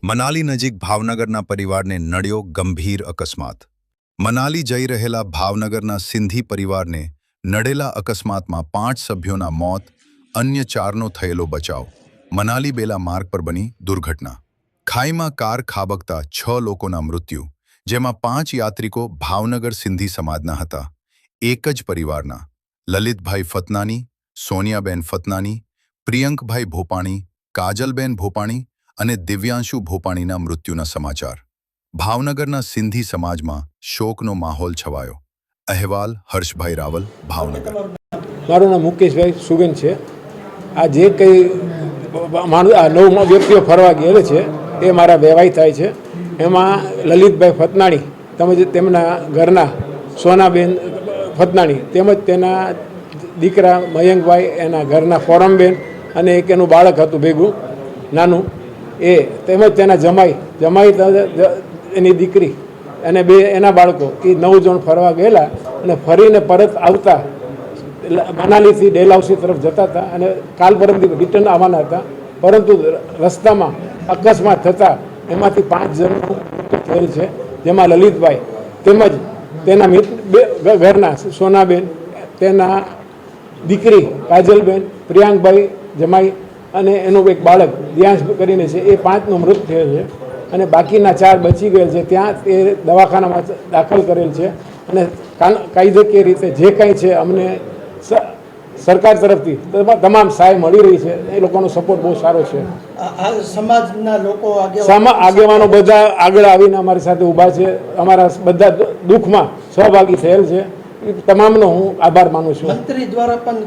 મનાલી નજીક ભાવનગરના પરિવારને નડ્યો ગંભીર અકસ્માત। મનાલી જઈ રહેલા ભાવનગરના સિંધી પરિવારને નડેલા અકસ્માતમાં 5 સભ્યોના મોત, અન્ય 4નો થયેલો બચાવ। મનાલી બેલા માર્ગ પર બની દુર્ઘટના। ખાઈમાં કાર ખાબકતા 6 લોકોના મૃત્યુ, જેમાં 5 યાત્રિકો ભાવનગર સિંધી સમાજના હતા। એક જ પરિવારના લલિતભાઈ ફતનાની, સોનિયાબેન ફતનાની, પ્રિયંકભાઈ ભોપાણી, કાજલબેન ભોપાણી અને દિવ્યાંશુ ભોપાણીના મૃત્યુના સમાચાર। ભાવનગરના સિંધી સમાજમાં શોકનો માહોલ છવાયો। અહેવાલ હર્ષભાઈ રાવલ, ભાવનગર। મારું નામ મુકેશભાઈ સુગન છે। આ જે કંઈ આ 9 વ્યક્તિઓ ફરવા ગયેલા છે એ મારા વેવાઈ થાય છે। એમાં લલિતભાઈ ફતનાણી તેમજ તેમના ઘરના સોનાબેન ફતનાણી તેમજ તેના દીકરા મયંકભાઈ, એના ઘરના ફોરમબેન અને એક એનું બાળક હતું ભેગું નાનું એ, તેમજ તેના જમાઈ એની દીકરી અને 2 એના બાળકો, એ 9 જણ ફરવા ગયેલા અને ફરીને પરત આવતા મનાલીથી ડેલહાઉસી તરફ જતા હતા અને કાલ પરમથી રિટર્ન આવવાના હતા, પરંતુ રસ્તામાં અકસ્માત થતાં એમાંથી 5 જણનું મૃત્યુ થયેલ છે, જેમાં લલિતભાઈ તેમજ તેના ઘરના સોનાબેન, તેના દીકરી કાજલબેન, પ્રિયાંકભાઈ જમાઈ અને એનું એક બાળક દિયાંશ કરીને છે, એ 5નું મૃત્યુ થયેલ છે અને બાકીના 4 બચી ગયેલ છે। ત્યાં તે દવાખાનામાં દાખલ કરેલ છે અને કાયદેકીય રીતે જે કંઈ છે અમને સરકાર તરફથી તમામ સહાય મળી રહી છે। એ લોકોનો સપોર્ટ બહુ સારો છે। સમાજના લોકો આગેવાનો બધા આગળ આવીને અમારી સાથે ઊભા છે, અમારા બધા દુઃખમાં સહભાગી થયેલ છે। તમામનો હું આભાર માનું છું। મંત્રી દ્વારા પણ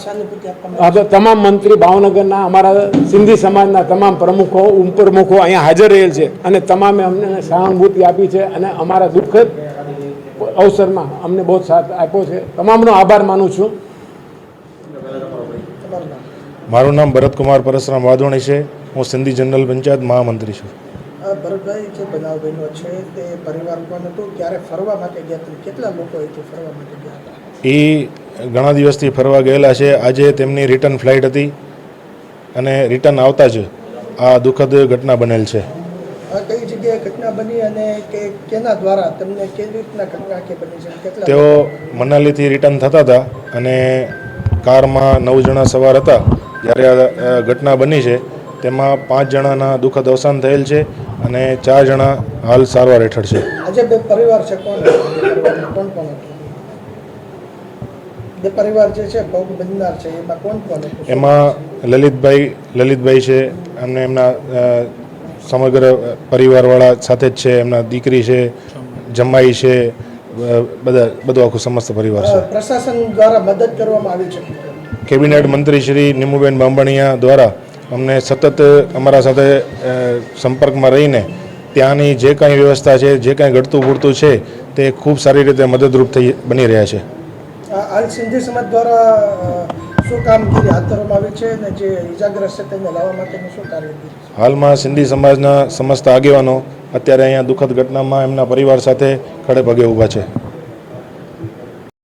સહાનુભૂતિ આપવામાં તમામ મંત્રી, ભાવનગરના અમારા સિંધી સમાજના તમામ પ્રમુખો, ઉપપ્રમુખો અહીંયા હાજર રહેલ છે અને તમામે અમને સહાનુભૂતિ આપી છે અને અમારા દુઃખદ અવસરમાં અમને બહુ સાથ આપ્યો છે। તમામનો આભાર માનું છું। મારું નામ ભરતકુમાર પરસરામ વાધોણી છે। હું સિંધી જનરલ પંચાયત મહામંત્રી છું। ભરતભાઈ, જે બનાવ બન્યો છે તે પરિવાર કોણ હતું, ક્યારે ફરવા માટે ગયા હતા, કેટલા લોકો અહીંથી ફરવા માટે ગયા હતા? એ ઘણા દિવસથી ફરવા ગયેલા છે। આજે તેમની રિટર્ન ફ્લાઇટ હતી અને રિટર્ન આવતા જ આ દુઃખદ ઘટના બનેલ છે। કઈ જગ્યાએ ઘટના બની અને કેના દ્વારા તમને કેવી રીતના ઘટના કે બની છે? કેટલા તેઓ મનાલીથી રિટર્ન થતા હતા અને કારમાં 9 જણા સવાર હતા। જ્યારે આ ઘટના બની છે તેમાં 5 જણાના દુઃખદ અવસાન થયેલ છે અને 4 જણા હાલ સારવાર હેઠળ છે। આજે 2 પરિવાર છે, કોણ હતું? બે પરિવાર જે છે ભોગ બનનાર છે, એમાં કોણ હતું? એમાં લલિતભાઈ છે, એમને એમના સમગ્ર પરિવારવાળા સાથે જ છે, એમના દીકરી છે, જમાઈ છે, બધું આખું સમસ્ત પરિવાર છે। પ્રશાસન દ્વારા મદદ કરવામાં આવી છે? કેબિનેટ મંત્રી શ્રી નિમુબેન બાંભણિયા દ્વારા અમને સતત અમારા સાથે સંપર્કમાં રહીને ત્યાંની જે કાંઈ વ્યવસ્થા છે, જે કાંઈ ઘટતું પૂરતું છે તે ખૂબ સારી રીતે મદદરૂપ બની રહ્યા છે। હાલ સિંધી સમાજ દ્વારા શું કામગીરી હાથ ધરવામાં આવી છે અને જે ઇજાગ્રસ્ત છે તેને લાવવા માટેનું શું કાર્યગીરી? હાલમાં સિંધી સમાજના સમસ્ત આગેવાનો અત્યારે અહીંયા દુઃખદ ઘટનામાં એમના પરિવાર સાથે ખડે પગે ઊભા છે।